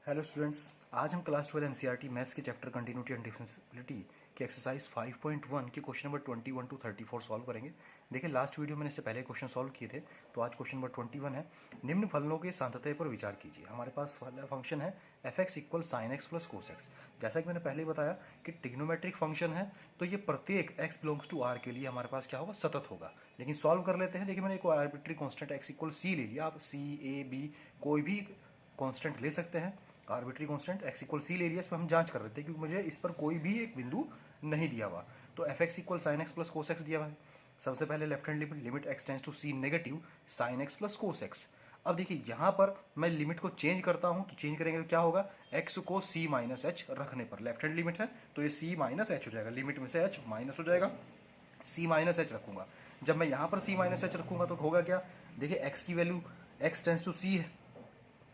Hello students, आज हम class 12 NCERT maths के चैप्टर कंटिन्यूटी एंड डिफरेंशिएबिलिटी के एक्सरसाइज 5.1 के क्वेश्चन नंबर 21 टू 34 सॉल्व करेंगे। देखिए, लास्ट वीडियो मैंने इससे पहले क्वेश्चन सॉल्व किए थे, तो आज क्वेश्चन नंबर 21 है। निम्न फलनों के सांतत्य पर विचार कीजिए। हमारे पास फंक्शन है f x equal sine x plus cos x. जैसा कि मैंने पहले ही बताया कि ट्रिग्नोमेट्रिक फंक्शन है, तो ये प्रत्येक एक्स बिलोंग्स टू आर के लिए हमारे पास क्या होगा, सतत होगा। लेकिन सॉल्व कर लेते हैं। देखिए, मैंने एक arbitrary constant x equal c ले लिया। आप सी ए बी कोई भी कॉन्स्टेंट ले सकते हैं। Arbitrary constant x equal c ले लिया। इस पर हम जांच कर रहे थे क्योंकि मुझे इस पर कोई भी एक बिंदु नहीं दिया हुआ। तो f x equal sine x plus cos x दिया हुआ है। सबसे पहले left hand limit x tends to c negative sine x plus cos x. अब देखिए, यहाँ पर मैं लिमिट को चेंज करता हूँ, तो चेंज करेंगे तो क्या होगा, एक्स को सी माइनस एच रखने पर लेफ्ट हैंड लिमिट है तो ये सी माइनस एच हो जाएगा। लिमिट में से एच माइनस हो जाएगा, सी माइनस एच रखूंगा। जब मैं यहाँ पर सी माइनस एच रखूंगा तो होगा क्या, देखिए एक्स की वैल्यू एक्स टेंस टू सी है,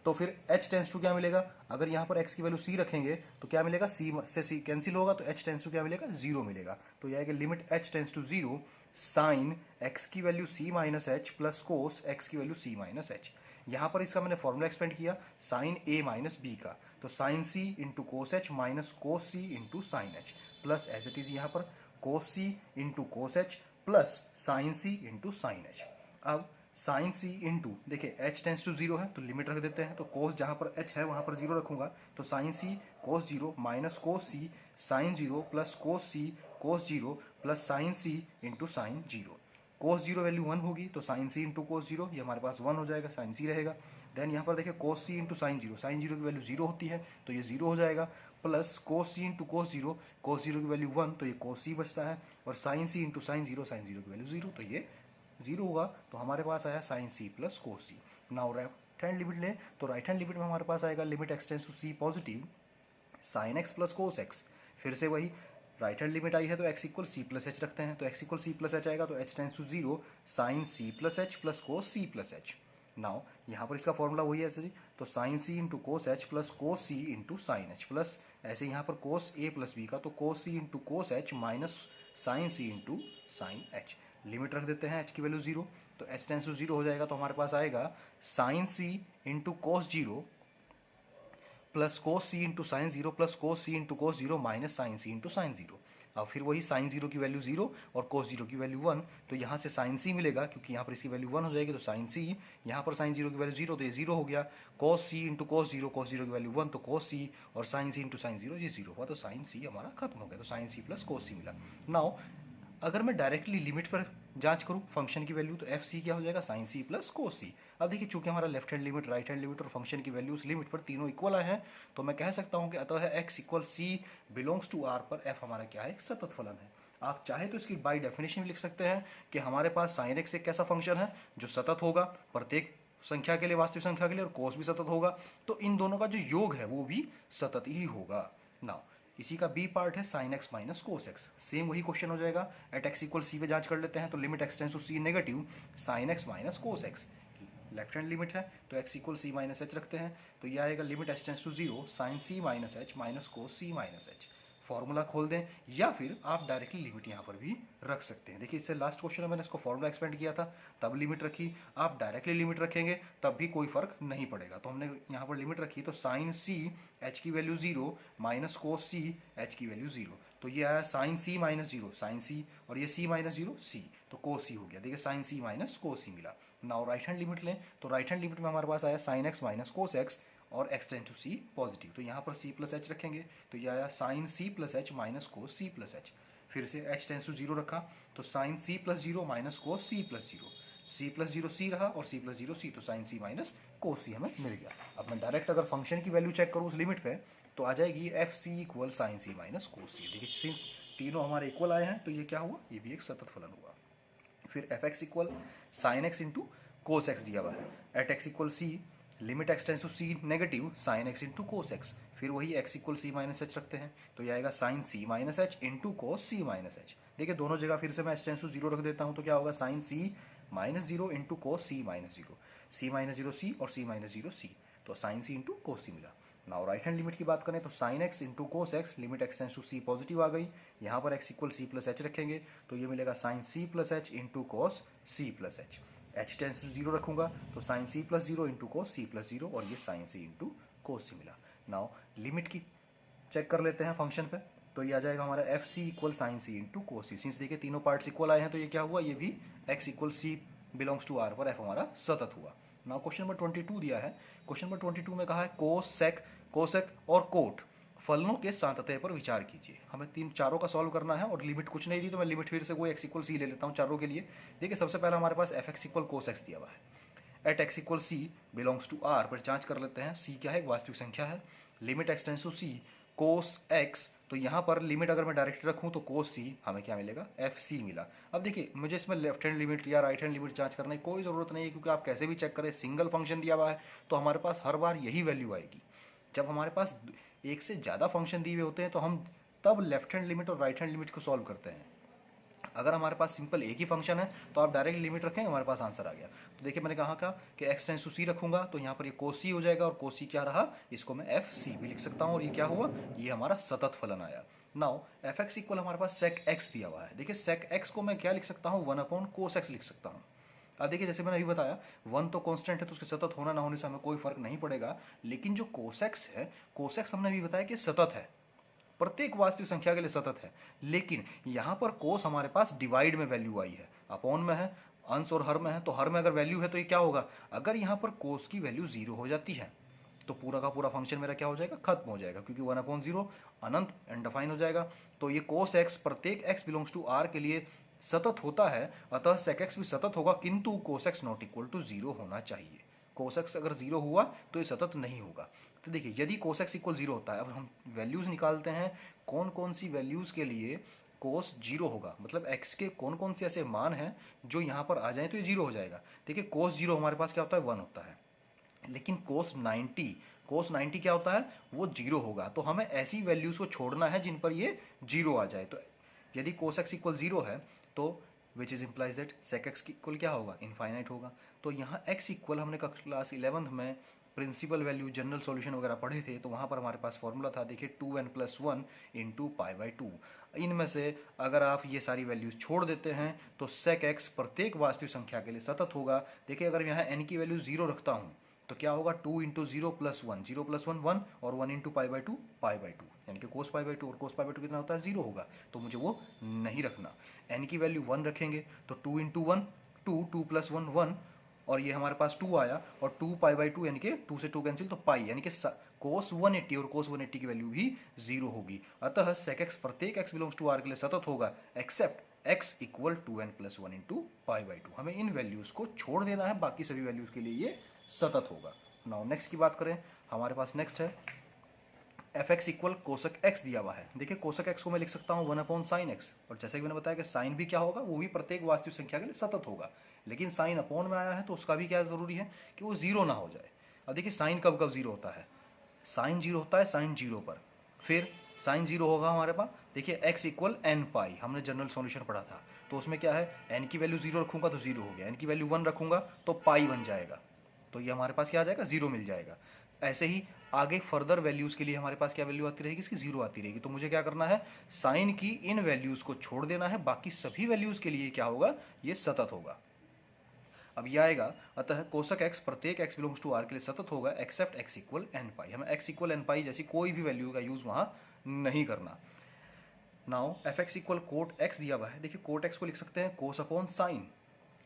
तो फिर h टेंस टू क्या मिलेगा, अगर यहाँ पर x की वैल्यू c रखेंगे तो क्या मिलेगा, c से c कैंसिल होगा तो h टेंस टू क्या मिलेगा, जीरो मिलेगा। तो यह है कि limit h tends to zero sine x की value c minus h plus cos x की वैल्यू c माइनस एच। यहाँ पर इसका मैंने फॉर्मूला एक्सपेंड किया साइन a माइनस बी का, तो sine c into cos h minus cos c into sine h plus as it is यहाँ पर cos c into cos h plus sine c into sine h. अब sine c into, देखिए h tends to zero है तो limit रख देते हैं, तो कोस जहाँ पर h है वहाँ पर जीरो रखूंगा, तो sine c cos zero minus cos c sine zero plus cos c cos zero plus sine c into sine zero. Cos zero value 1 होगी तो sine c into cos zero ये हमारे पास 1 हो जाएगा, साइन सी रहेगा। देन यहाँ पर देखिए कोस सी इंटू साइन जीरो की वैल्यू जीरो होती है तो ये जीरो हो जाएगा, plus cos c into cos zero की वैल्यू 1 तो ये कोस सी बचता है, और sign c into sine zero की वैल्यू जीरो तो ये जीरो होगा। तो हमारे पास आया साइन सी प्लस कोस सी। नाउ राइट हैंड लिमिट लें तो राइट हैंड लिमिट में हमारे पास आएगा limit x tends to c positive sine x plus cos x. फिर से वही राइट हैंड लिमिट आई है तो x equal c plus h रखते हैं, तो x equal c plus h आएगा तो h tends to zero sine c plus h plus cos c plus h. Now यहाँ पर इसका फॉर्मूला वही है ऐसे, तो sine c into cos h plus cos c into sine h plus ऐसे यहाँ पर कोस ए प्लस बी का, तो cos c into cos h minus sine c into sine h. Limit रख देते हैं एच की वैल्यू जीरो, तो एच टेंस टू जीरो हो जाएगा, तो हमारे पास आएगा sine c into cos zero plus cos c into sine zero plus cos c into cos zero minus sine c into sine zero. अब फिर वही साइन जीरो की वैल्यू जीरो और कोस जीरो की वैल्यू 1, तो यहाँ से साइन सी मिलेगा क्योंकि यहाँ पर इसकी वैल्यू 1 हो जाएगी, तो साइन सी, यहाँ पर साइन जीरो की वैल्यू जीरो तो ये जीरो हो गया, कोस सी इंटू कोस जीरो की वैल्यू 1 तो कोस सी, और sign c into sine zero ये जीरो हुआ, तो साइन सी हमारा खत्म हो गया, तो साइन सी प्लस कोस सी मिला। नाउ अगर मैं डायरेक्टली लिमिट पर जांच करूं फंक्शन की वैल्यू, तो एफ सी क्या हो जाएगा, साइन सी प्लस कोस सी। अब देखिए, चूंकि हमारा left hand limit right hand limit और फंक्शन की वैल्यू उस लिमिट पर तीनों इक्वल आए हैं, तो मैं कह सकता हूं कि अतः x equal c belongs to R पर एफ हमारा क्या है, एक सतत फलन है। आप चाहे तो इसकी बाई डेफिनेशन भी लिख सकते हैं कि हमारे पास साइन एक्स एक कैसा फंक्शन है जो सतत होगा प्रत्येक संख्या के लिए, वास्तविक संख्या के लिए, और कोस भी सतत होगा, तो इन दोनों का जो योग है वो भी सतत ही होगा। नाउ इसी का बी पार्ट है sign x minus cos x. Same वही क्वेश्चन हो जाएगा, एट एक्स इक्वल सी पे जांच कर लेते हैं, तो limit x tends to c negative sine x minus cos x. Left hand limit है तो x equal c minus h रखते हैं, तो यह आएगा limit x tends to zero sine c minus h minus cos c minus h. Formula खोल दें या फिर आप डायरेक्टली लिमिट यहाँ पर भी रख सकते हैं। देखिए, इससे लास्ट क्वेश्चन में मैंने इसको फॉर्मूला एक्सपेंड किया था तब लिमिट रखी, आप डायरेक्टली लिमिट रखेंगे तब भी कोई फर्क नहीं पड़ेगा। तो हमने यहाँ पर लिमिट रखी, तो साइन सी एच की value zero minus cos c h की वैल्यू जीरो, तो ये आया sine c minus zero sine c, और ये सी माइनस जीरो सी, तो कोस सी हो गया। देखिए साइन सी माइनस कोस सी मिला। नाउ राइट हैंड लिमिट लें तो राइट हैंड लिमिट में हमारे पास आया sine x minus cos x और x tends to c positive, तो यहाँ पर सी प्लस एच रखेंगे, तो यह आया sine c plus h minus cos c plus h. फिर से एच टेंस टू जीरो रखा, तो sine c plus zero minus cos c plus zero, c plus zero c रहा और सी प्लस जीरो सी, तो साइन सी माइनस कोस सी हमें मिल गया। अब मैं डायरेक्ट अगर फंक्शन की वैल्यू चेक करूँ उस लिमिट पे, तो आ जाएगी F C equal sign c minus cos सी। देखिए, सिंस तीनों हमारे इक्वल आए हैं तो ये क्या हुआ, ये भी एक सतत फलन हुआ। फिर f x equal sine x into cos x दिया हुआ है, at x equal c limit x tends to c negative sine x into cos x. फिर वही x equal c minus h रखते हैं, तो यह आएगा sine c minus h into cos c minus h. देखिए, दोनों जगह फिर से मैं एच टेंस टू जीरो रख देता हूं, तो क्या होगा, sign c minus zero into cos c minus zero, सी माइनस जीरो सी और सी माइनस जीरो सी, तो साइन सी इंटू कोस सी मिला। नाउ राइट हैंड लिमिट की बात करें तो sine x into cos x, limit x tends to c positive आ गई, यहाँ पर x equal c plus h रखेंगे, तो ये मिलेगा sine c plus h into cos c plus h. H tends to zero रखूंगा तो sine c plus zero into cos c plus zero, और ये साइन सी इंटू कोस सी मिला। Now limit की चेक कर लेते हैं फंक्शन पे, तो ये आ जाएगा हमारा F C equal sign c into cos सी। सिंस देखिए तीनों पार्ट्स इक्वल आए हैं तो ये क्या हुआ, ये भी x equal c belongs to R पर एफ हमारा सतत हुआ। नाउ क्वेश्चन नंबर 22 दिया है। क्वेश्चन नंबर 22 में कहा है कोस सेक कोसेक और कोट फलनों के सांतत्य पर विचार कीजिए। हमें तीन चारों का सॉल्व करना है और लिमिट कुछ नहीं दी तो मैं लिमिट फिर से कोई एक्स इक्वल सी ले लेता हूँ चारों के लिए। देखिए सबसे पहला हमारे पास f x equal cos x दिया हुआ है। At x equal c belongs to R पर जांच कर लेते हैं। सी क्या है, एक वास्तविक संख्या है। Limit x tends to c cos x, तो यहाँ पर लिमिट अगर मैं डायरेक्ट रखूँ तो कोस सी हमें क्या मिलेगा, एफ सी मिला। अब देखिए मुझे इसमें लेफ्ट हैंड लिमिट या राइट हैंड लिमिट जांच करने की कोई ज़रूरत नहीं है, क्योंकि आप कैसे भी चेक करें सिंगल फंक्शन दिया हुआ है तो हमारे पास हर बार यही वैल्यू आएगी। जब हमारे पास एक से ज़्यादा फंक्शन दिए हुए होते हैं तो हम तब लेफ्ट हैंड लिमिट और राइट हैंड लिमिट को सॉल्व करते हैं। अगर हमारे पास सिंपल एक ही फंक्शन है तो आप डायरेक्ट लिमिट रखें, हमारे पास आंसर आ गया। तो देखिए मैंने कहा कि एक्स टेंस टू सी रखूंगा तो यहाँ पर ये कोस सी हो जाएगा, और कोस सी क्या रहा, इसको मैं एफ सी भी लिख सकता हूँ, और ये क्या हुआ, ये हमारा सतत फलन आया। नाउ एफ एक्स इक्वल हमारे पास सेक एक्स दिया हुआ है। देखिए सेक एक्स को मैं क्या लिख सकता हूँ, 1 कोस एक्स लिख सकता हूँ। अब देखिए जैसे मैंने अभी बताया 1 तो कांस्टेंट है तो उसके सतत होना ना होने से हमें कोई फर्क नहीं पड़ेगा, लेकिन जो कोसेक्स है, कोसेक्स हमने अभी बताया कि सतत है, प्रत्येक वास्तविक संख्या के लिए सतत है। लेकिन यहाँ पर कोस हमारे पास डिवाइड में वैल्यू आई है, अपॉन में है, अंश और हर में है, तो हर में अगर वैल्यू है तो ये क्या होगा, अगर यहाँ पर कोस की वैल्यू 0 हो जाती है तो पूरा का पूरा फंक्शन मेरा क्या हो जाएगा, खत्म हो जाएगा, क्योंकि 1/0 अनंत अनडिफाइन हो जाएगा। तो ये कोस एक्स प्रत्येक एक्स बिलोंग्स टू आर के लिए सतत होता है, अतः सेक एक्स भी सतत होगा, किंतु cos x not equal to 0 होना चाहिए। कोस एक्स अगर 0 हुआ तो ये सतत नहीं होगा। तो देखिए यदि कोस एक्स इक्वल 0 होता है, अब हम वैल्यूज़ निकालते हैं कौन कौन सी वैल्यूज़ के लिए कोस 0 होगा, मतलब एक्स के कौन कौन से ऐसे मान हैं जो यहाँ पर आ जाएं तो ये 0 हो जाएगा। देखिए कोस 0 हमारे पास क्या होता है, 1 होता है, लेकिन कोस 90 क्या होता है, वो 0 होगा। तो हमें ऐसी वैल्यूज़ को छोड़ना है जिन पर ये 0 आ जाए। तो यदि कोस एक्स इक्वल 0 है तो which is implies that sec x equal क्या होगा, इनफाइनाइट होगा। तो यहाँ एक्स इक्वल हमने क्लास 11th में प्रिंसिपल वैल्यू जनरल सॉल्यूशन वगैरह पढ़े थे, तो वहाँ पर हमारे पास फॉर्मूला था, देखिए 2n+1 इंटू π/2। इनमें से अगर आप ये सारी वैल्यूज छोड़ देते हैं तो सेक एक्स प्रत्येक वास्तविक संख्या के लिए सतत होगा। देखिए अगर यहाँ n की वैल्यू 0 रखता हूँ तो क्या होगा, 2 इंटू 0+1, 0+1 1, और 1 इंटू π/2 π/2, यानी कि कोस π/2, और कोस π/2 कितना होता है, 0 होगा, तो मुझे वो नहीं रखना। n की वैल्यू 1 रखेंगे तो 2 इंटू 1 2+1 1, और ये हमारे पास 2 आया, और 2 π/2 यानी कि 2 से 2 कैंसिल तो पाई, यानी कि कोस 180 और कोस 180 की वैल्यू भी 0 होगी। अतः सेक एक्स प्रत्येक एक्स बिलोंग्स टू आर के लिए सतत होगा, except X equal 2n+1 into π/2। हमें इन वैल्यूज को छोड़ देना है, बाकी सभी वैल्यूज के लिए ये सतत होगा। नाउ नेक्स्ट की बात करें, हमारे पास नेक्स्ट है एफ एक्स इक्वल कोसक एक्स दिया हुआ है। देखिए कोसक एक्स को मैं लिख सकता हूँ 1/sin x, और जैसे कि मैंने बताया कि साइन भी क्या होगा, वो भी प्रत्येक वास्तविक संख्या के लिए सतत होगा, लेकिन साइन अपॉन में आया है तो उसका भी क्या जरूरी है कि वो 0 ना हो जाए। अब देखिए साइन कब कब 0 होता है, साइन 0 होता है साइन 0 पर, फिर साइन 0 होगा हमारे पास, देखिए x इक्वल एन पाई, हमने जनरल सॉल्यूशन पढ़ा था, तो उसमें क्या है, n की वैल्यू 0 रखूंगा तो 0 हो गया, n की वैल्यू 1 रखूंगा तो पाई बन जाएगा, तो ये हमारे पास क्या आ जाएगा, 0 मिल जाएगा। ऐसे ही आगे फर्दर वैल्यूज़ के लिए हमारे पास क्या वैल्यू आती रहेगी, इसकी 0 आती रहेगी। तो मुझे क्या करना है, साइन की इन वैल्यूज़ को छोड़ देना है, बाकी सभी वैल्यूज़ के लिए क्या होगा, ये सतत होगा। अब ये आएगा, अतः कोसक एक्स प्रत्येक एक्स बिलोंग्स टू आर के लिए सतत होगा, एक्सेप्ट एक्स इक्वल एन पाई। हमें एक्स इक्वल एन पाई जैसी कोई भी वैल्यू का यूज़ वहाँ नहीं करना। Now f x equal cot x दिया हुआ है। देखिए कोट एक्स को लिख सकते हैं कोस अपॉन साइन।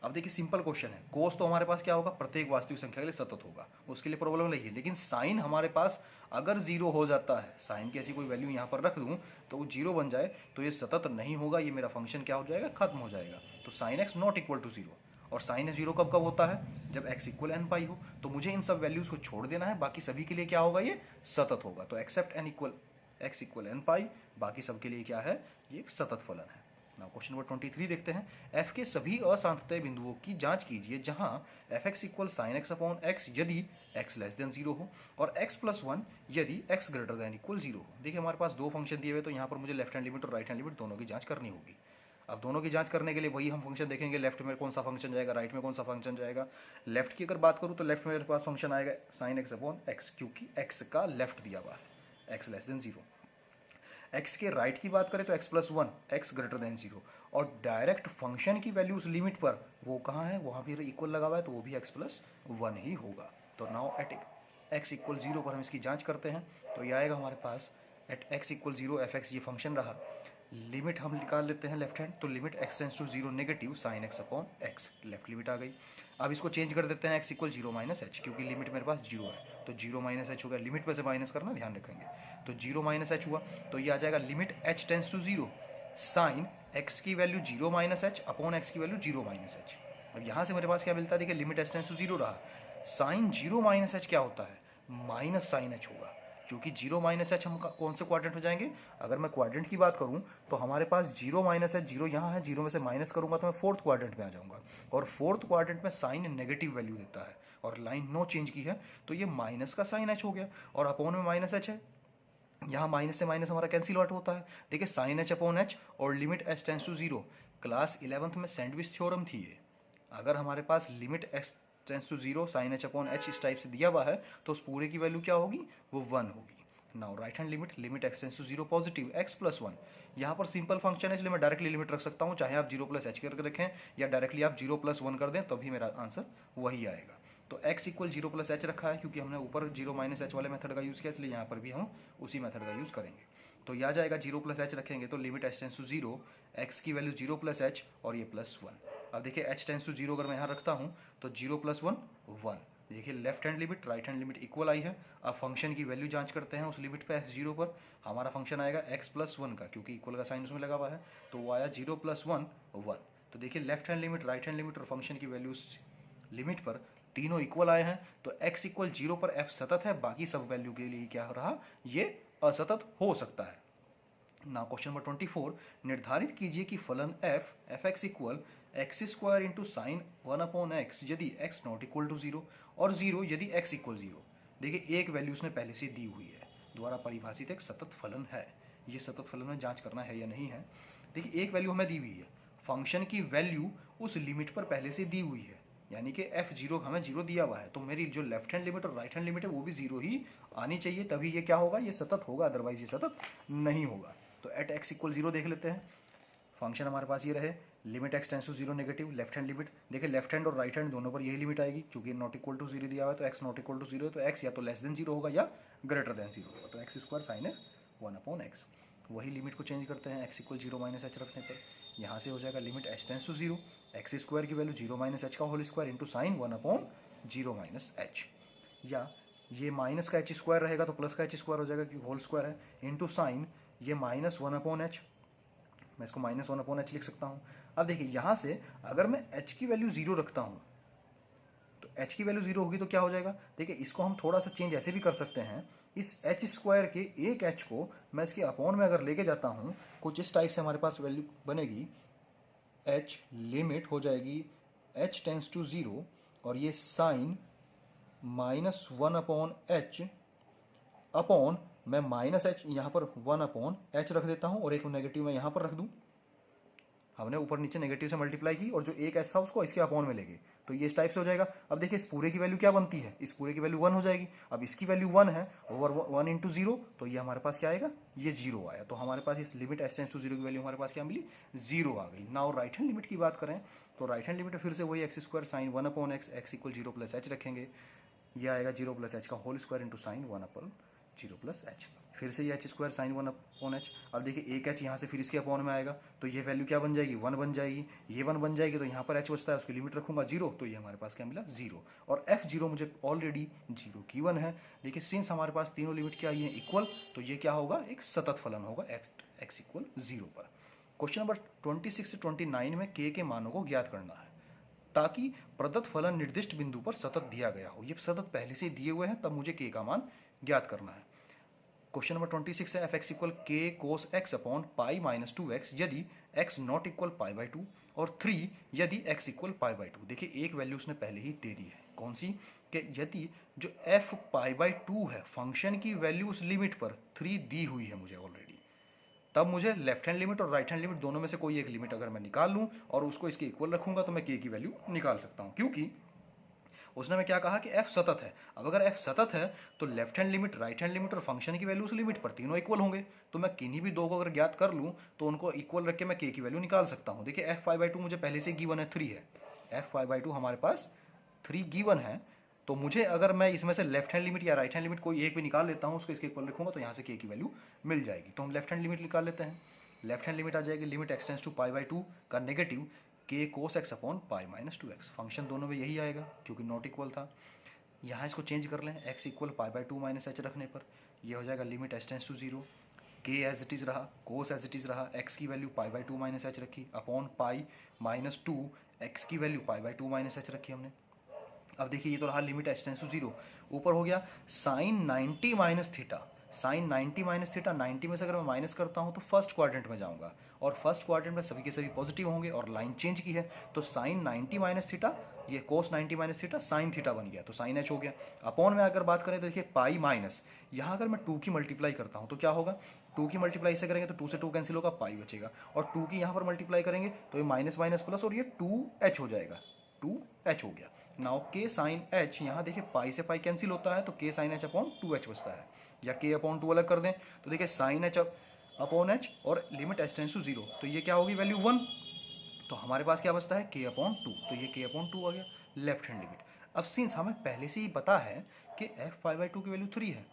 अब देखिए सिंपल क्वेश्चन है, कोस तो हमारे पास क्या होगा, प्रत्येक वास्तविक संख्या के लिए सतत होगा, उसके लिए प्रॉब्लम नहीं है, लेकिन साइन हमारे पास अगर 0 हो जाता है, साइन की ऐसी कोई वैल्यू यहाँ पर रख दूँ तो वो 0 बन जाए तो ये सतत नहीं होगा, ये मेरा फंक्शन क्या हो जाएगा, खत्म हो जाएगा। तो sine x not equal to 0, और साइन 0 कब कब होता है, जब एक्स इक्वल एन पाई हो। तो मुझे इन सब वैल्यूज़ को छोड़ देना है, बाकी सभी के लिए क्या होगा, ये सतत होगा। तो except n equal x equal n pi, बाकी सब के लिए क्या है, ये एक सतत फलन है। नाउ क्वेश्चन नंबर 23 देखते हैं, एफ के सभी असांतत्य बिंदुओं की जांच कीजिए जहां F x equal sine x upon x यदि एक्स लेस देन 0 हो, और x+1 यदि x ग्रेटर देन इक्वल 0 हो। देखिए हमारे पास दो फंक्शन दिए हुए, तो यहाँ पर मुझे लेफ्ट हैंड लिमिट और राइट हैंड लिमिट दोनों की जांच करनी होगी। अब दोनों की जांच करने के लिए वही हम फंक्शन देखेंगे, लेफ्ट में कौन सा फंक्शन जाएगा, राइट में कौन सा फंक्शन जाएगा। लेफ्ट की अगर बात करूँ तो लेफ्ट में मेरे पास फंक्शन आएगा साइन एक्स अपॉन एक्स, क्योंकि x का लेफ्ट दिया हुआ है, x लेस देन 0। x के राइट की बात करें तो x+1 x ग्रेटर देन 0, और डायरेक्ट फंक्शन की वैल्यूज लिमिट पर वो कहाँ है, वहाँ भी इक्वल लगा हुआ है, तो वो भी x+1 ही होगा। तो नाउ एट x इक्वल 0 पर हम इसकी जांच करते हैं तो ये आएगा हमारे पास एट x इक्वल 0 fx ये फंक्शन रहा। लिमिट हम निकाल लेते हैं लेफ्ट हैंड, तो limit x tends to 0 negative sine x upon x, left limit आ गई। अब इसको चेंज कर देते हैं x इक्वल 0 माइनस एच, क्योंकि लिमिट मेरे पास 0 है तो 0 माइनस एच हो गया, लिमिट में से माइनस करना ध्यान रखेंगे। तो 0 माइनस एच हुआ तो ये आ जाएगा limit h tends to 0 sine x की value 0 minus h upon x की वैल्यू 0 माइनस एच। अब यहाँ से मेरे पास क्या मिलता है, देखिए लिमिट h टेंस टू 0 रहा, साइन 0 माइनस एच क्या होता है, माइनस साइन एच होगा, क्योंकि 0 माइनस एच हम कौन से क्वाड्रेंट में जाएंगे, अगर मैं क्वाड्रेंट की बात करूं तो हमारे पास 0 माइनस एच, 0 यहाँ है, 0 में से माइनस करूंगा तो मैं फोर्थ क्वाड्रेंट में आ जाऊंगा, और फोर्थ क्वाड्रेंट में साइन नेगेटिव वैल्यू देता है और लाइन नो चेंज की है तो ये माइनस का साइन एच हो गया, और अपॉन में माइनस एच है, यहाँ माइनस से माइनस हमारा कैंसिल आउट होता है। देखिए साइन एच अपॉन एच और limit h tends to 0, class 11th में सैंडविच थ्योरम थी ये। अगर हमारे पास limit x tends to 0 sine h upon h इस टाइप से दिया हुआ है तो उस पूरे की वैल्यू क्या होगी, वो 1 होगी। Now right hand limit, limit x tends to 0 positive x plus 1, यहाँ पर सिंपल फंक्शन है इसलिए मैं डायरेक्टली लिमिट रख सकता हूँ, चाहे आप 0 प्लस एच करके रखें या डायरेक्टली आप 0 प्लस 1 कर दें तो भी मेरा आंसर वही आएगा। तो x इक्वल 0 प्लस एच रखा है क्योंकि हमने ऊपर 0 माइनस एच वाले मेथड का यूज़ किया, इसलिए यहाँ पर भी हम उसी मेथड का यूज़ करेंगे। तो यह आ जाएगा 0 प्लस एच रखेंगे तो limit h tends to 0, x की वैल्यू 0 प्लस एच और ये प्लस 1। अब देखिए एच टेंस टू 0 अगर मैं यहाँ रखता हूँ तो 0 प्लस 1 1, देखिए left hand limit right hand limit equal आई है। अब फंक्शन की वैल्यू जांच करते हैं उस लिमिट पे f0 पर, हमारा फंक्शन आएगा x प्लस 1 का, क्योंकि इक्वल का साइन उसमें लगा हुआ है तो वो आया 0 प्लस 1 1। तो देखिए left hand limit right hand limit और फंक्शन की वैल्यू लिमिट पर तीनों इक्वल आए हैं तो x इक्वल 0 पर f सतत है, बाकी सब वैल्यू के लिए क्या रहा, ये असतत हो सकता है। नाउ क्वेश्चन नंबर 24, निर्धारित कीजिए कि फलन F x equal x square into sine 1 upon x यदि एक्स नॉट इक्वल टू 0 और 0 यदि एक्स इक्वल 0। देखिए एक वैल्यू उसने पहले से दी हुई है, द्वारा परिभाषित एक सतत फलन है, ये सतत फलन में जांच करना है या नहीं है। देखिए एक वैल्यू हमें दी हुई है, फंक्शन की वैल्यू उस लिमिट पर पहले से दी हुई है, यानी कि f0 हमें 0 दिया हुआ है तो मेरी जो लेफ्ट हैंड लिमिट और राइट हैंड लिमिट है वो भी 0 ही आनी चाहिए, तभी ये क्या होगा, ये सतत होगा, अदरवाइज ये सतत नहीं होगा। तो एट एक्स इक्वल 0 देख लेते हैं, फंक्शन हमारे पास ये रहे, limit x tends to 0 negative, left hand limit, देखिए लेफ्ट हैंड और राइट हैंड दोनों पर यही लिमिट आएगी, क्योंकि नॉट इक्वल टू 0 दिया हुआ है तो एक्स नॉट इक्वल टू 0 है तो एक्स या तो लेस देन 0 होगा या ग्रेटर देन 0 होगा, तो एक्स स्क्वायर साइन है 1 अपॉन एक्स। वही लिमिट को चेंज करते हैं, एक्स इक्वल 0 माइनस एच रखने पर यहाँ से हो जाएगा limit h tends to 0, x square की वैल्यू 0 माइनस एच का whole square into sine 1 upon 0 minus h, या ये माइनस का एच स्क्वायर रहेगा तो प्लस का एच स्क्वायर हो जाएगा क्योंकि होल स्क्वायर है, इंटू साइन ये माइनस 1 अपॉन एच, मैं इसको माइनस 1 अपॉन एच लिख सकता हूँ। अब देखिए यहाँ से अगर मैं h की वैल्यू 0 रखता हूँ तो h की वैल्यू 0 होगी तो क्या हो जाएगा, देखिए इसको हम थोड़ा सा चेंज ऐसे भी कर सकते हैं, इस एच स्क्वायर के एक h को मैं इसके अपॉन में अगर लेके जाता हूँ कुछ इस टाइप से हमारे पास वैल्यू बनेगी, h लिमिट हो जाएगी h टेंस टू 0 और ये sine minus 1 upon h upon मैं माइनस एच यहाँ पर 1 अपॉन एच रख देता हूँ और एक नेगेटिव मैं यहाँ पर रख दूँ, हमने ऊपर नीचे नेगेटिव से मल्टीप्लाई की और जो एक एच था उसको इसके अपॉन में ले गए तो ये इस टाइप से हो जाएगा। अब देखिए इस पूरे की वैल्यू क्या बनती है, इस पूरे की वैल्यू 1 हो जाएगी, अब इसकी वैल्यू 1 है ओवर 1 इंटू 0 तो ये हमारे पास क्या आएगा, ये 0 आया, तो हमारे पास इस लिमिट एच टेंस टू 0 की वैल्यू हमारे पास क्या मिली, 0 आ गई। नाउ राइट हैंड लिमिट की बात करें तो राइट हैंड लिमिट फिर से वही x square sine 1 upon x, x equal 0 plus h रखेंगे, ये आएगा 0 प्लस एच का whole square into sine 1 upon 0 plus h, फिर से ये h square sine 1 upon h. अब देखिए एक एच यहाँ से फिर इसके अपॉन में आएगा तो ये वैल्यू क्या बन जाएगी, 1 बन जाएगी, ये 1 बन जाएगी तो यहाँ पर एच बचता है उसकी लिमिट रखूंगा 0 तो ये हमारे पास क्या मिला 0, और f0 मुझे ऑलरेडी 0 गिवन है। देखिए सिंस हमारे पास तीनों लिमिट क्या आई है इक्वल तो ये क्या होगा, एक सतत फलन होगा x इक्वल 0 पर। क्वेश्चन नंबर 26 से 29 में k के मानों को ज्ञात करना है ताकि प्रदत्त फलन निर्दिष्ट बिंदु पर सतत दिया गया हो, ये सतत पहले से दिए हुए हैं तब मुझे k का मान ज्ञात करना है। क्वेश्चन नंबर 26 है, एफ एक्स इक्वल के cos x upon pi minus 2x यदि x not equal pi by 2 और 3 यदि x इक्वल पाई बाई 2। देखिए एक वैल्यू उसने पहले ही दे दी है, कौन सी, कि यदि जो f पाई बाई 2 है फंक्शन की वैल्यू उस लिमिट पर 3 दी हुई है मुझे ऑलरेडी, तब मुझे लेफ्ट हैंड लिमिट और राइट हैंड लिमिट दोनों में से कोई एक लिमिट अगर मैं निकाल लूँ और उसको इसके इक्वल रखूंगा तो मैं k की वैल्यू निकाल सकता हूँ, क्योंकि उसने मैं क्या कहा कि f सतत है। अब अगर f सतत है तो left hand limit right hand limit और फंक्शन की वैल्यू उस लिमिट पर तीनों इक्वल होंगे, तो मैं किन्हीं भी दो को अगर ज्ञात कर लूँ तो उनको इक्वल रख के मैं k की वैल्यू निकाल सकता हूँ। देखिए f पाई बाई 2 मुझे पहले से गिवन है 3 है, f पाई बाई 2 हमारे पास 3 गिवन है, तो मुझे अगर मैं इसमें से लेफ्ट हैंड लिमिट या राइट हैंड लिमिट कोई एक भी निकाल लेता हूँ, उसको इसके इक्वल रखूँगा, तो यहाँ से के की वैल्यू मिल जाएगी। तो हम लेफ्ट हैंड लिमिट निकाल लेते हैं। लेफ्ट हैंड लिमिट आ जाएगी limit x tends to pi by two का नेगेटिव के cos x upon pi minus two x. Function दोनों में यही आएगा क्योंकि नॉट इक्वल था। यहाँ इसको चेंज कर लें, x equal pi by two minus h रखने पर ये हो जाएगा limit h tends to zero, के एज इट इज़ रहा, कोस एज इट इज़ रहा, एक्स की value pi by two minus h रखी upon pi minus two, x की value pi by two minus h रखी हमने। अब देखिए ये तो रहा limit h tends to zero, ऊपर हो गया sine 90 minus theta. Sign 90 minus theta, 90 में से अगर मैं माइनस करता हूँ तो फर्स्ट क्वाड्रेंट में जाऊँगा, और फर्स्ट क्वाड्रेंट में सभी के सभी पॉजिटिव होंगे और लाइन चेंज की है, तो साइन 90 माइनस थीटा, ये कोस 90 माइनस थीटा साइन थीटा बन गया, तो साइन एच हो गया। अपॉन में अगर बात करें तो देखिए पाई माइनस, यहाँ अगर मैं 2 की मल्टीप्लाई करता हूँ तो क्या होगा, 2 की मल्टीप्लाई से करेंगे तो 2 से 2 कैंसिल होगा, पाई बचेगा, और 2 की यहाँ पर मल्टीप्लाई करेंगे तो ये माइनस माइनस प्लस और ये 2h हो जाएगा, 2h हो गया। नाउ के साइन एच, यहाँ देखिए पाई से पाई कैंसिल होता है तो के साइन एच अपॉन 2h बचता है, या के अपॉन 2 अलग कर दें तो देखिए साइन एच अपॉन एच और limit h tends to zero, तो ये क्या होगी वैल्यू 1, तो हमारे पास क्या बचता है के अपॉन 2, तो ये के अपॉन 2 आ गया लेफ्ट हैंड लिमिट। अब सिंस हमें पहले से ही पता है कि एफ पाई बाई टू की वैल्यू 3 है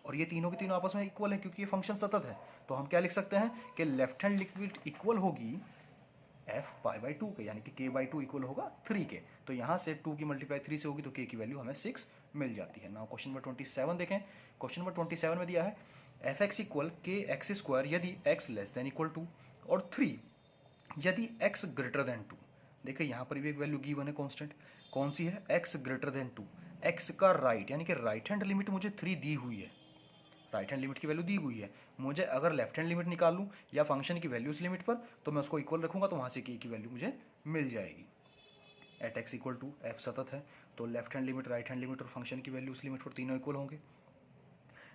और ये तीनों के तीनों आपस में इक्वल है क्योंकि ये फंक्शन सतत है, तो हम क्या लिख सकते हैं कि लेफ्ट हैंड लिमिट इक्वल होगी एफ पाई बाई टू के, यानी कि के बाई टू इक्वल होगा 3 के। तो यहाँ से 2 की मल्टीप्लाई 3 से होगी तो के की वैल्यू हमें 6 मिल जाती है। नाउ क्वेश्चन नंबर 27 देखें। क्वेश्चन नंबर 27 में दिया है f x equal k x square यदि x less than equal to और 3 यदि x ग्रेटर देन 2। देखिए यहाँ पर भी एक वैल्यू गिवन है कांस्टेंट, कौन सी है, x ग्रेटर देन 2। x का राइट यानी कि राइट हैंड लिमिट मुझे 3 दी हुई है, राइट हैंड लिमिट की वैल्यू दी हुई है, मुझे अगर लेफ्ट हैंड लिमिट निकाल लूँ या फंक्शन की वैल्यू उस लिमिट पर तो मैं उसको इक्वल रखूंगा तो वहाँ से k की वैल्यू मुझे मिल जाएगी। At x equal to f सतत है तो left hand limit right hand limit और फंक्शन की वैल्यू उस लिमिट पर तीनों इक्वल होंगे।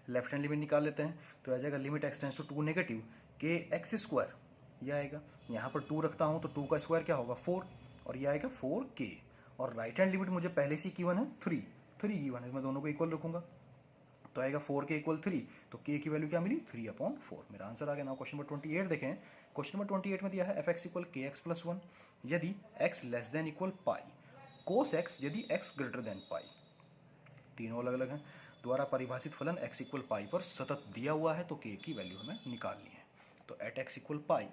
लेफ्ट हैंड लिमिट निकाल लेते हैं तो आ जाएगा limit x tends to 2 negative के एक्स स्क्वायर, ये आएगा, यहाँ पर 2 रखता हूँ तो 2 का स्क्वायर क्या होगा 4 और ये आएगा 4k, और राइट हैंड लिमिट मुझे पहले से गिवन है 3 गिवन है, मैं दोनों को इक्वल रखूंगा तो आएगा 4k इक्वल 3, तो k की वैल्यू क्या मिली 3/4, मेरा आंसर आ गया। नाउ क्वेश्चन नंबर 28 देखें। क्वेश्चन नंबर 28 में दिया है f x equal k x plus 1 यदि x less than equal pi, cos x यदि x ग्रेटर देन पाई, तीनों अलग अलग हैं, द्वारा परिभाषित फलन x इक्वल पाई पर सतत दिया हुआ है तो k की वैल्यू हमें निकालनी है। तो एट x इक्वल पाई,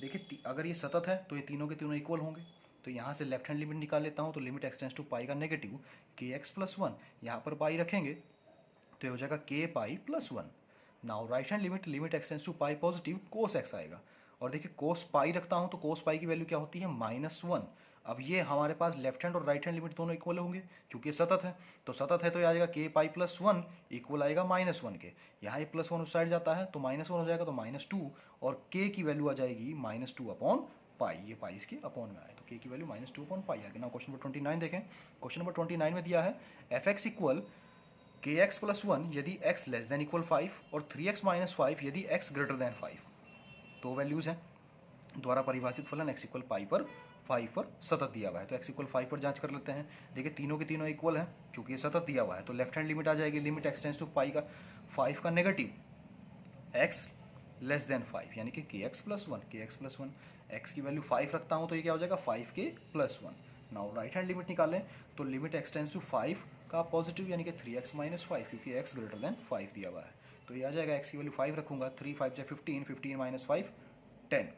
देखिए अगर ये सतत है तो ये तीनों के तीनों इक्वल होंगे, तो यहाँ से लेफ्ट हैंड लिमिट निकाल लेता हूँ तो लिमिट एक्स टेंस टू पाई का नेगेटिव के एक्स प्लस 1, यहाँ पर पाई रखेंगे तो ये हो जाएगा k pi plus 1। Now right hand limit limit x tends to pi positive cos x आएगा, और देखिए कोस पाई रखता हूँ तो कोस पाई की वैल्यू क्या होती है -1। अब ये हमारे पास लेफ्ट हैंड और राइट हैंड लिमिट दोनों इक्वल होंगे क्योंकि सतत है, तो सतत है तो ये आ जाएगा के पाई प्लस 1 इक्वल आएगा -1 के, यहाँ ये प्लस 1 उस साइड जाता है तो -1 हो जाएगा तो -2, और के की वैल्यू आ जाएगी -2 अपॉन पाई, ये पाई इसके अपॉन में आए तो के की वैल्यू -2 अपॉन पाई आ गई। ना क्वेश्चन नंबर 29 देखें। क्वेश्चन नंबर 29 में दिया है f x equal k x plus 1 यदि x लेस देन इक्वल 5 और 3x माइनस 5 यदि x ग्रेटर देन 5, दो वैल्यूज़ हैं, द्वारा परिभाषित फलन x इक्वल पाई पर 5 पर सतत दिया हुआ है, तो x इक्वल 5 पर जांच कर लेते हैं। देखिए तीनों के तीनों इक्वल हैं क्योंकि ये सतत दिया हुआ है, तो लेफ्ट हैंड लिमिट आ जाएगी लिमिट एक्स टेंस टू पाई का 5 का नेगेटिव x लेस देन 5 यानी कि के एक्स प्लस 1, के एक्स प्लस 1, एक्स की वैल्यू 5 रखता हूँ तो ये क्या हो जाएगा 5k plus 1। Now right hand limit निकालें तो लिमिट एक्स टेंस टू 5 का पॉजिटिव यानी कि 3x माइनस 5 क्योंकि x ग्रेटर देन 5 दिया हुआ है, तो ये आ जाएगा x की वैल्यू 5 रखूंगा, 3 5 जा 15, 15 माइनस 5 10,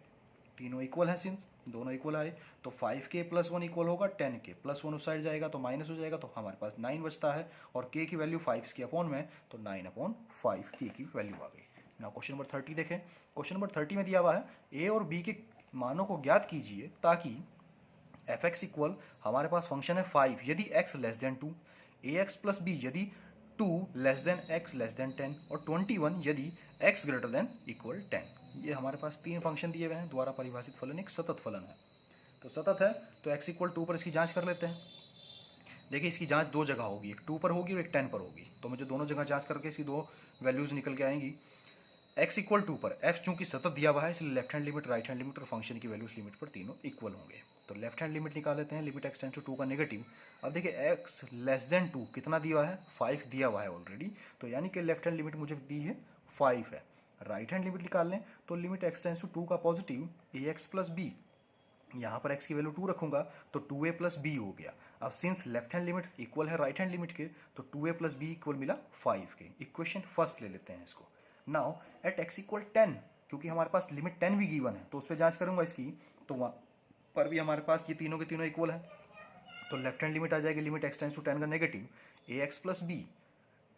तीनों इक्वल हैं, सिंस दोनों इक्वल आए तो 5k प्लस 1 इक्वल होगा 10k, प्लस 1 उस साइड जाएगा तो माइनस हो जाएगा तो हमारे पास 9 बचता है, और k की वैल्यू 5 इसकी अपॉन में तो 9/5 k की वैल्यू आ गई। ना क्वेश्चन नंबर 30 देखें। क्वेश्चन नंबर 30 में दिया हुआ है a और b के मानों को ज्ञात कीजिए ताकि एफ एक्स इक्वल हमारे पास फंक्शन है 5 यदि x लेस देन 2, ए एक्स प्लस बी यदि 2 less than x less than 10 और 21 यदि x ग्रेटर देन इक्वल 10। ये हमारे पास तीन फंक्शन दिए हुए हैं, द्वारा परिभाषित फलन एक सतत फलन है, तो सतत है तो x इक्वल 2 पर इसकी जांच कर लेते हैं। देखिए इसकी जांच दो जगह होगी, एक 2 पर होगी और एक 10 पर होगी, तो मुझे दोनों जगह जांच करके इसकी दो वैल्यूज निकल के आएंगी। x इक्वल 2 पर f चूंकि सतत दिया हुआ है इसलिए left hand limit right hand limit और फंक्शन की वैल्यू उस लिमिट पर तीनों इक्वल होंगे, तो लेफ्ट हैंड लिमिट निकाल लेते हैं लिमिट एक्स टेंस टू 2 का नेगेटिव। अब देखिए x लेस देन 2 कितना दिया हुआ है 5 दिया हुआ है ऑलरेडी, तो यानी कि लेफ्ट हैंड लिमिट मुझे दी है 5 है। राइट हैंड लिमिट निकाल लें तो लिमिट एक्स टेंस टू 2 का पॉजिटिव ए एक्स प्लस बी यहाँ पर x की वैल्यू 2 रखूंगा तो 2a प्लस बी हो गया। अब since left hand limit equal है राइट हैंड लिमिट के तो 2a प्लस बी इक्वल मिला 5 के। इक्वेशन फर्स्ट ले लेते हैं इसको। नाउ एट x इक्वल 10, क्योंकि हमारे पास लिमिट 10 भी गिवन है तो उस पर जांच करूंगा इसकी, तो वहाँ पर भी हमारे पास ये तीनों के तीनों इक्वल है। तो लेफ्ट हैंड लिमिट आ जाएगी लिमिट x टेंस टू 10 का negative ax plus b,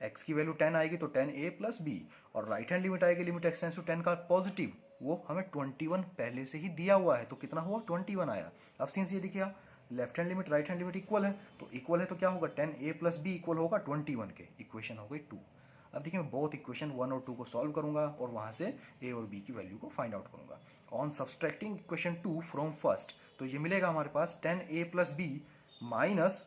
x की वैल्यू 10 आएगी तो 10a प्लस बी, और राइट हैंड लिमिट आएगी लिमिट x टेंस टू 10 का पॉजिटिव, वो हमें 21 पहले से ही दिया हुआ है तो कितना हुआ 21 आया। अब सिंस ये देखिए left hand limit right hand limit equal है तो क्या होगा 10a प्लस बी इक्वल होगा 21 के। इक्वेशन हो गई 2। अब देखिए मैं बोथ इक्वेशन 1 और 2 को सॉल्व करूंगा और वहां से a और b की वैल्यू को फाइंड आउट करूंगा। On subtracting equation 2 from first तो ये मिलेगा हमारे पास 10a plus B minus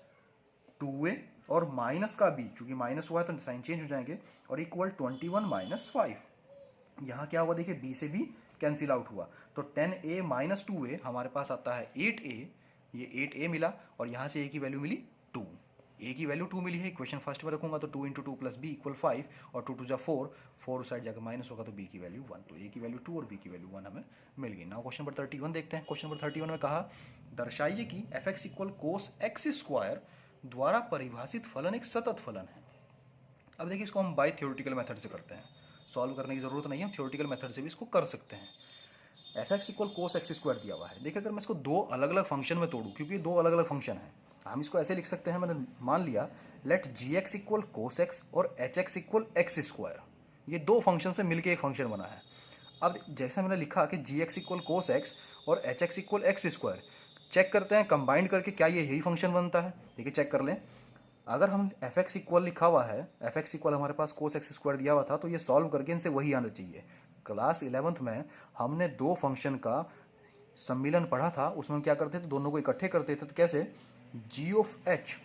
2a और माइनस का b, चूंकि माइनस हुआ है तो साइन चेंज हो जाएंगे, और इक्वल 21 माइनस 5। यहाँ क्या हुआ देखिए b से b कैंसिल आउट हुआ तो 10a माइनस 2a हमारे पास आता है 8a, ये 8a मिला और यहाँ से a की वैल्यू मिली 2, a की वैल्यू 2 मिली है। इक्वेशन फर्स्ट में रखूंगा तो 2 इंटू 2 प्लस बी इक्वल 5 और 2 टू जा 4 साइड जाकर माइनस होगा तो b की वैल्यू 1, तो a की वैल्यू 2 और b की वैल्यू 1 हमें मिल गई। नाउ क्वेश्चन नंबर 31 देखते हैं। क्वेश्चन नंबर 31 में कहा दर्शाइए कि fx equal cos x square द्वारा परिभाषित फलन एक सतत फलन है। अब देखिए इसको हम बाय थ्योरेटिकल मेथड से करते हैं, सॉल्व करने की जरूरत नहीं है, हम थ्योरेटिकल मेथड से भी इसको कर सकते हैं। F x equal cos x square दिया हुआ है। देखिए अगर मैं इसको दो अलग अलग फंक्शन में तोड़ूं, क्योंकि दो अलग अलग फंक्शन है, हम इसको ऐसे लिख सकते हैं, मैंने मान लिया लेट जी एक्स इक्वल कोस एक्स और h x equal x square, ये दो फंक्शन से मिलकर एक फंक्शन बना है। अब जैसा मैंने लिखा कि g x equal cos x और h x equal x square, check करते हैं कंबाइंड करके क्या ये यही फंक्शन बनता है। देखिए चेक कर लें, अगर हम एफ एक्स इक्वल लिखा हुआ है, एफ एक्स इक्वल हमारे पास कोस एक्स स्क्वायर दिया हुआ था, तो ये सॉल्व करके इनसे वही आना चाहिए। क्लास 11th में हमने दो फंक्शन का सम्मिलन पढ़ा था, उसमें हम क्या करते थे, दोनों को इकट्ठे करते थे। तो कैसे, जी ऑफ एच,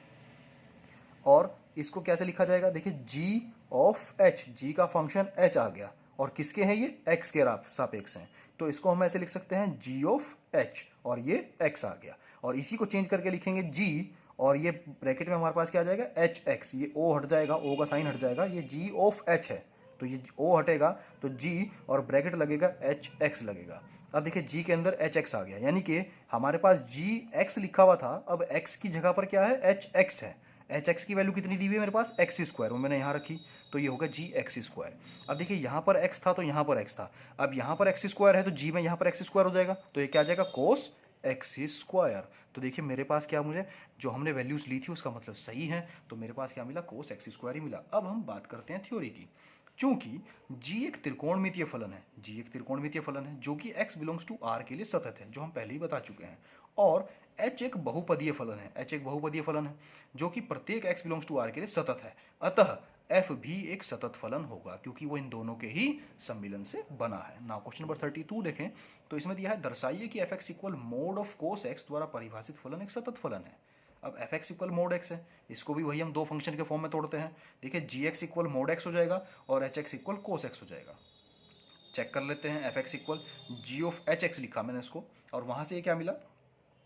और इसको कैसे लिखा जाएगा, देखिए जी ऑफ एच, जी का फंक्शन एच आ गया और किसके हैं ये, एक्स के सापेक्ष हैं, तो इसको हम ऐसे लिख सकते हैं जी ऑफ एच और ये एक्स आ गया। और इसी को चेंज करके लिखेंगे जी, और ये ब्रैकेट में हमारे पास क्या आ जाएगा एच एक्स, ये ओ हट जाएगा, ओ का साइन हट जाएगा, ये जी ऑफ एच है तो ये ओ हटेगा तो जी और ब्रैकेट लगेगा एच एक्स लगेगा। अब देखिए जी के अंदर एच एक्स आ गया, यानी कि हमारे पास जी एक्स लिखा हुआ था, अब एक्स की जगह पर क्या है एच एक्स है। एच एक्स की वैल्यू कितनी दी हुई है मेरे पास, एक्स स्क्वायर, वो मैंने यहाँ रखी तो ये होगा जी एक्स स्क्वायर। अब देखिए यहाँ पर एक्स था तो यहाँ पर एक्स था, अब यहाँ पर एक्स स्क्वायर है तो जी में यहाँ पर एक्स स्क्वायर हो जाएगा, तो ये क्या आ जाएगा कोस एक्स स्क्वायर। तो देखिए मेरे पास क्या, मुझे जो हमने वैल्यूज ली थी उसका मतलब सही है, तो मेरे पास क्या मिला, कोस एक्स स्क्वायर ही मिला। अब हम बात करते हैं थ्योरी की। चूंकि g एक त्रिकोणमितीय फलन है, g एक त्रिकोणमितीय फलन है जो कि x बिलोंग्स टू r के लिए सतत है, जो हम पहले ही बता चुके हैं, और h एक बहुपदीय फलन है, h एक बहुपदीय फलन है जो कि प्रत्येक x बिलोंग्स टू r के लिए सतत है, अतः f भी एक सतत फलन होगा क्योंकि वो इन दोनों के ही सम्मिलन से बना है। नाउ क्वेश्चन नंबर 32 देखें तो इसमें दिया है दर्शाइए कि F x equal mode of cos x द्वारा परिभाषित फलन एक सतत फलन है। अब F x equal mod x है, इसको भी वही हम दो फंक्शन के फॉर्म में तोड़ते हैं। देखिए g x equal mod x हो जाएगा और h x equal cos x हो जाएगा। चेक कर लेते हैं, f x equal g of h x लिखा मैंने इसको, और वहां से ये क्या मिला,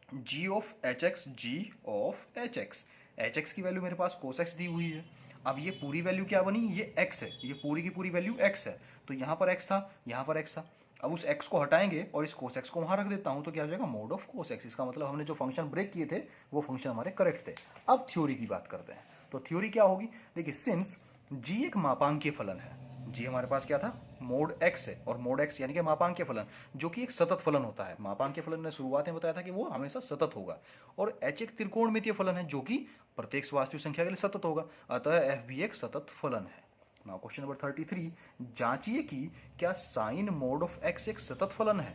g of h x, g of h x. H x की वैल्यू मेरे पास कोस एक्स दी हुई है, अब ये पूरी वैल्यू क्या बनी, ये x है, ये पूरी की पूरी वैल्यू x है, तो यहाँ पर x था, यहाँ पर x था। अब उस x को हटाएंगे और इस कोस x को वहाँ रख देता हूँ तो क्या हो जाएगा, मोड ऑफ कोस x। इसका मतलब हमने जो फंक्शन ब्रेक किए थे वो फंक्शन हमारे करेक्ट थे। अब थ्योरी की बात करते हैं, तो थ्योरी क्या होगी, देखिए सिंस g एक मापांकीय फलन है, जी हमारे पास क्या था, मोड x है, और मोड x यानी कि मापांकीय फलन जो कि एक सतत फलन होता है। मापांकीय फलन ने शुरुआत में बताया था कि वो हमेशा सतत होगा, और h एक त्रिकोणमितीय फलन है जो कि प्रत्येक वास्तविक संख्या के लिए सतत होगा, अतः f भी एक सतत फलन है। नाउ क्वेश्चन नंबर 33, जांचिए कि क्या साइन मोड ऑफ x एक सतत फलन है।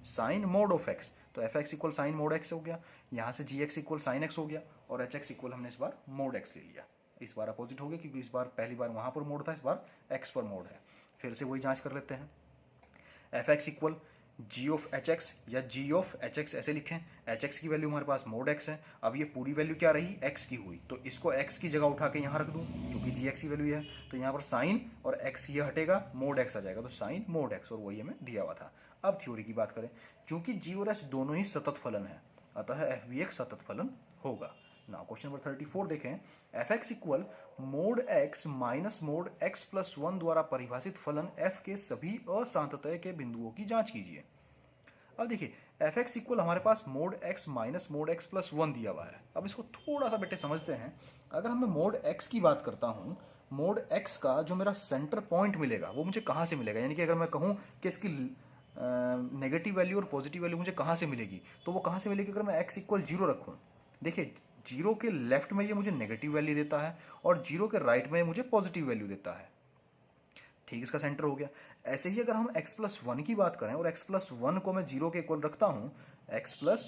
साइन मोड ऑफ x, तो f x equal sine mod x हो गया, यहाँ से g x equal sine x हो गया, और एच एक्स इक्वल हमने इस बार मोड x ले लिया। इस बार अपोजिट हो गया क्योंकि इस बार पहली बार वहां पर मोड था, इस बार x पर मोड है। फिर से वही जांच कर लेते हैं, f x equal g of h x या जी ऑफ एच एक्स ऐसे लिखें। एच एक्स की वैल्यू हमारे पास मोड एक्स है, अब ये पूरी वैल्यू क्या रही, एक्स की हुई, तो इसको एक्स की जगह उठा के यहाँ रख दूँ क्योंकि जी एक्स की वैल्यू है, तो यहाँ पर साइन और एक्स ये हटेगा, मोड एक्स आ जाएगा, तो साइन मोड एक्स, और वही हमें दिया हुआ था। अब थ्योरी की बात करें, चूंकि जी और एच दोनों ही सतत फलन है, अतः एफ भी एक सतत फलन होगा। नाउ क्वेश्चन नंबर 34 देखें, F x equal mod x minus mod x plus 1 द्वारा परिभाषित फलन एफ के सभी असांतत्य के बिंदुओं की जांच कीजिए। अब देखिए एफ एक्स इक्वल हमारे पास mod x minus mod x plus one दिया हुआ है। अब इसको थोड़ा सा बेटे समझते हैं। अगर हम मैं मोड एक्स की बात करता हूँ, मोड एक्स का जो मेरा सेंटर पॉइंट मिलेगा वो मुझे कहाँ से मिलेगा, यानी कि अगर मैं कहूँ कि इसकी नेगेटिव वैल्यू और पॉजिटिव वैल्यू मुझे कहाँ से मिलेगी, तो वो कहाँ से मिलेगी अगर मैं एक्स इक्वल जीरो रखूँ। देखिए जीरो के लेफ्ट में ये मुझे नेगेटिव वैल्यू देता है और जीरो के राइट में मुझे पॉजिटिव वैल्यू देता है। ठीक, इसका सेंटर हो गया। ऐसे ही अगर हम x प्लस वन की बात करें और x प्लस वन को मैं जीरो के इक्वल रखता हूँ, x प्लस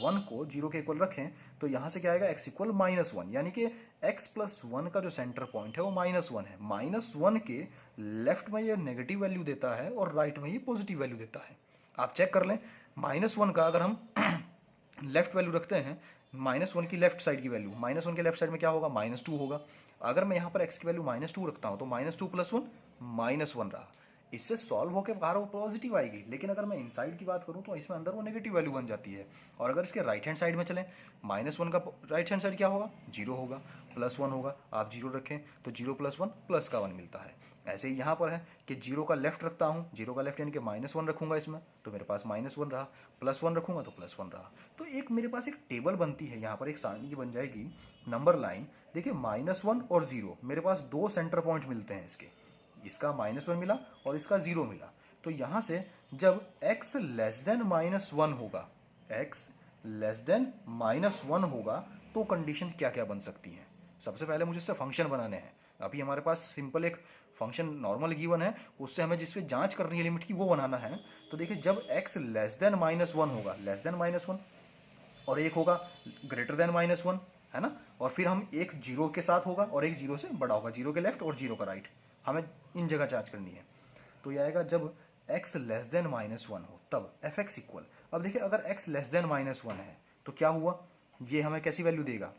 वन को जीरो के इक्वल रखें तो यहाँ से क्या आएगा x इक्वल माइनस वन, यानी कि x प्लस वन का जो सेंटर पॉइंट है वो माइनस वन है। माइनस वन के लेफ्ट में ये नेगेटिव वैल्यू देता है और राइट में ये पॉजिटिव वैल्यू देता है। आप चेक कर लें, माइनस वन का अगर हम लेफ्ट वैल्यू रखते हैं, माइनस वन की लेफ्ट साइड की वैल्यू, माइनस वन के लेफ्ट साइड में क्या होगा, माइनस टू होगा। अगर मैं यहाँ पर x की वैल्यू माइनस टू रखता हूँ तो minus two plus one minus one रहा। इससे सॉल्व होकर बाहर वो पॉजिटिव आएगी, लेकिन अगर मैं इनसाइड की बात करूँ तो इसमें अंदर वो नेगेटिव वैल्यू बन जाती है। और अगर इसके राइट हैंड साइड में चलें, माइनस वन का राइट हैंड साइड क्या होगा, जीरो होगा, प्लस वन होगा। आप जीरो रखें तो जीरो प्लस वन प्लस का वन मिलता है। ऐसे ही यहाँ पर है कि जीरो का लेफ्ट रखता हूँ, जीरो का लेफ्ट यानी कि माइनस वन रखूंगा इसमें तो मेरे पास माइनस वन रहा, प्लस वन रखूंगा तो प्लस वन रहा। तो एक मेरे पास एक टेबल बनती है, यहाँ पर एक सारणी की बन जाएगी, नंबर लाइन। देखिए माइनस वन और जीरो मेरे पास दो सेंटर पॉइंट मिलते हैं इसके, इसका माइनस वन मिला और इसका जीरो मिला। तो यहाँ से जब x less than minus one होगा, x less than minus one होगा तो कंडीशन क्या क्या बन सकती हैं। सबसे पहले मुझे इससे फंक्शन बनाने हैं। अभी हमारे पास सिंपल एक फंक्शन नॉर्मल गिवन है, उससे हमें जिस पे जांच करनी है लिमिट की वो बनाना है। तो देखिए जब x less than minus one होगा, लेस देन माइनस वन, और एक होगा ग्रेटर देन माइनस वन, है ना, और फिर हम एक जीरो के साथ होगा और एक जीरो से बड़ा होगा, जीरो के लेफ्ट और जीरो का राइट, हमें इन जगह जांच करनी है। तो ये आएगा जब x less than minus one हो तब एफ एक्स इक्वल। अब देखिए अगर x less than minus one है तो क्या हुआ, ये हमें कैसी वैल्यू देगा,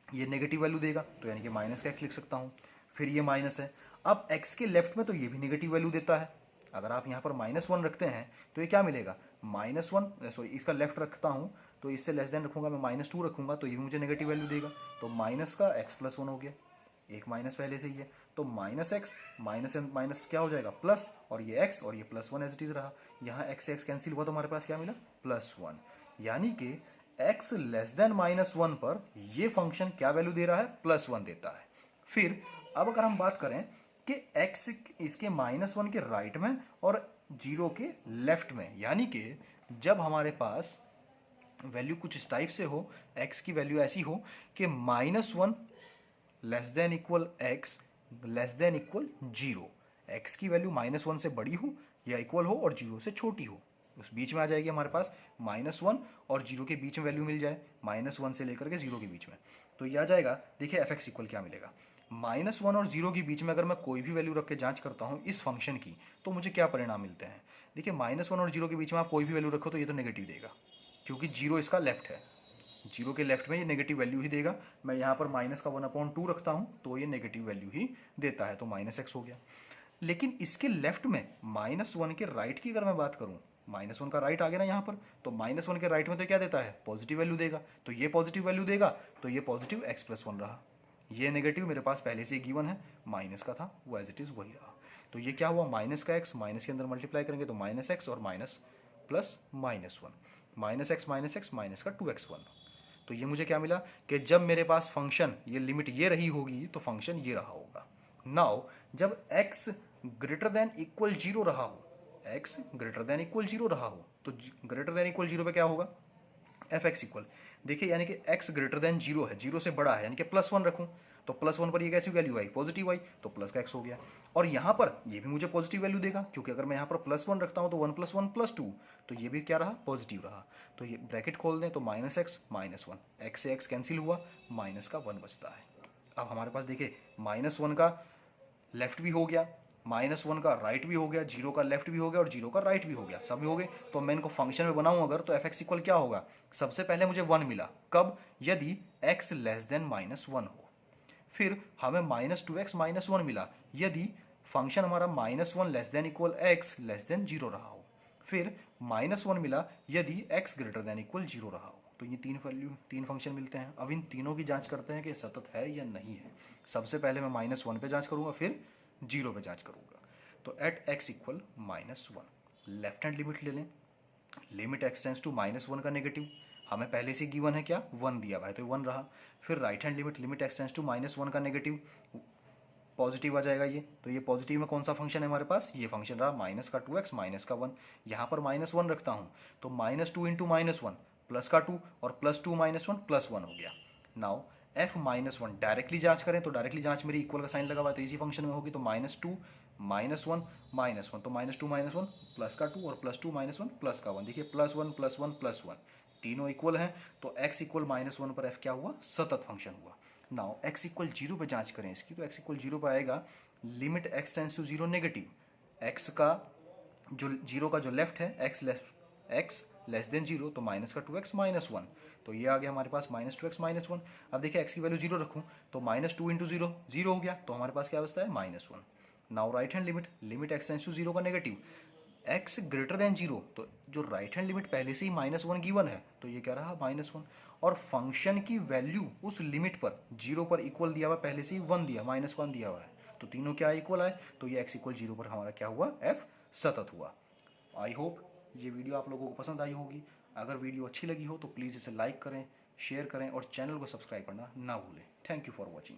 ये नेगेटिव वैल्यू देगा, तो यानी कि माइनस का x लिख सकता हूँ। फिर ये माइनस है, अब x के लेफ्ट में तो ये भी नेगेटिव वैल्यू देता है। अगर आप यहाँ पर माइनस वन रखते हैं तो ये क्या मिलेगा, माइनस वन, सॉरी इसका लेफ्ट रखता हूँ तो इससे लेस देन रखूंगा मैं, माइनस टू रखूंगा तो ये भी मुझे नेगेटिव वैल्यू देगा। तो माइनस का x प्लस वन हो गया, एक माइनस पहले से ही है, तो माइनस एक्स माइनस माइनस क्या हो जाएगा प्लस, और ये x और ये plus one as it is रहा। यहाँ x से x कैंसिल हुआ तो हमारे पास क्या मिला, प्लस वन। यानी कि x less than minus one पर ये फंक्शन क्या वैल्यू दे रहा है, प्लस वन देता है। फिर अब अगर हम बात करें कि x इसके माइनस वन के राइट में और जीरो के लेफ्ट में, यानी कि जब हमारे पास वैल्यू कुछ इस टाइप से हो, x की वैल्यू ऐसी हो कि minus one less than equal x less than equal zero, x की वैल्यू माइनस वन से बड़ी हो या इक्वल हो और जीरो से छोटी हो, उस बीच में आ जाएगी हमारे पास माइनस वन और जीरो के बीच में वैल्यू मिल जाए, माइनस वन से लेकर के जीरो के बीच में, तो ये आ जाएगा। देखिए एफ एक्स इक्वल क्या मिलेगा, माइनस वन और जीरो के बीच में अगर मैं कोई भी वैल्यू रख के जांच करता हूँ इस फंक्शन की तो मुझे क्या परिणाम मिलते हैं। देखिए माइनस वन और जीरो के बीच में आप कोई भी वैल्यू रखो तो ये तो नेगेटिव देगा, क्योंकि जीरो इसका लेफ्ट है, जीरो के लेफ्ट में ये नेगेटिव वैल्यू ही देगा। मैं यहाँ पर माइनस का वन अपॉइंट टू रखता हूँ तो ये नेगेटिव वैल्यू ही देता है, तो माइनस एक्स हो गया। लेकिन इसके लेफ्ट में माइनस वन के राइट की अगर मैं बात करूँ, माइनस वन का राइट आ गया ना यहाँ पर, तो माइनस वन के राइट में तो क्या देता है, पॉजिटिव वैल्यू देगा, तो ये पॉजिटिव वैल्यू देगा, तो ये पॉजिटिव एक्स प्लस वन रहा। ये नेगेटिव मेरे पास पहले से ही गिवन है, माइनस का था वो एज इट इज़ वही रहा। तो ये क्या हुआ, माइनस का एक्स माइनस के अंदर मल्टीप्लाई करेंगे तो माइनस एक्स और minus plus minus one, minus x minus का टू एक्स वन। तो ये मुझे क्या मिला कि जब मेरे पास फंक्शन ये लिमिट ये रही होगी तो फंक्शन ये रहा होगा। नाउ जब x greater than equal zero रहा हो, x greater than equal zero रहा हो तो ग्रेटर देन इक्वल जीरो पे क्या होगा, एफ एक्स इक्वल। देखिए यानी कि x ग्रेटर देन जीरो है, जीरो से बड़ा है, यानी कि प्लस वन रखूँ तो प्लस वन पर ये कैसी वैल्यू आई, पॉजिटिव आई, तो प्लस का x हो गया। और यहाँ पर ये भी मुझे पॉजिटिव वैल्यू देगा, क्योंकि अगर मैं यहाँ पर प्लस वन रखता हूँ तो वन प्लस टू, तो ये भी क्या रहा, पॉजिटिव रहा। तो ये ब्रैकेट खोल दें तो minus x minus one, x से एक्स कैंसिल हुआ, माइनस का वन बचता है। अब हमारे पास देखिए माइनस वन का लेफ्ट भी हो गया, माइनस वन का राइट भी हो गया, जीरो का लेफ्ट भी हो गया और जीरो का राइट भी हो गया, सब हो गए। तो मैं इनको फंक्शन में बनाऊं अगर तो एफ एक्स इक्वल क्या होगा, सबसे पहले मुझे वन मिला, कब, यदि x less then minus one हो। फिर हमें minus two x minus one मिला यदि फंक्शन हमारा minus one less than equal x less than zero रहा हो। फिर माइनस वन मिला यदि x greater than equal zero रहा हो। तो ये तीन वैल्यू, तीन फंक्शन मिलते हैं। अब इन तीनों की जांच करते हैं कि सतत है या नहीं है। सबसे पहले मैं माइनस वन पे जांच करूंगा, फिर जीरो पे जांच करूंगा। तो at x equal minus one, left hand limit ले लें, लिमिट एक्स टेंस टू -1 का नेगेटिव, हमें पहले से गिवन है क्या, 1 दिया हुआ है तो 1 रहा। फिर right hand limit, limit x tends to -1 का नेगेटिव, पॉजिटिव आ जाएगा ये, तो ये पॉजिटिव में कौन सा फंक्शन है हमारे पास, ये फंक्शन रहा माइनस का 2x माइनस का 1, यहाँ पर -1 रखता हूँ तो -2 इंटू -1 प्लस का 2 और +2 -1 +1 हो गया। नाउ f -1 डायरेक्टली जांच करें तो डायरेक्टली जांच मेरी इक्वल का साइन लगा हुआ है तो इसी फंक्शन में होगी, तो -2 -1 -1 तो -2 -1 प्लस का 2 और +2 -1 प्लस का 1, देखिए +1 +1 +1 तीनों इक्वल हैं तो x इक्वल -1 पर f क्या हुआ, सतत फंक्शन हुआ। नाउ x इक्वल 0 पर जांच करें इसकी, तो x इक्वल 0 पर आएगा limit x tends to 0 negative, x का जो 0 का जो लेफ्ट है x लेस देन 0 तो माइनस का 2x -1, तो ये आ गया हमारे पास -2x -1। अब देखिए x की वैल्यू 0 रखूँ तो -2 इंटू 0 0 हो गया, तो हमारे पास क्या बचता है -1। Now right hand limit, limit x tends to 0 का नेगेटिव, x ग्रेटर देन 0, तो जो राइट हैंड लिमिट पहले से ही -1 गिवन है तो ये क्या रहा -1, और फंक्शन की वैल्यू उस लिमिट पर 0 पर इक्वल दिया हुआ, पहले से ही 1 दिया -1 दिया हुआ है तो तीनों क्या इक्वल आए, तो ये x इक्वल 0 पर हमारा क्या हुआ, f सतत हुआ। आई होप ये वीडियो आप लोगों को पसंद आई होगी। अगर वीडियो अच्छी लगी हो तो प्लीज़ इसे लाइक करें, शेयर करें और चैनल को सब्सक्राइब करना ना भूलें। Thank you for watching.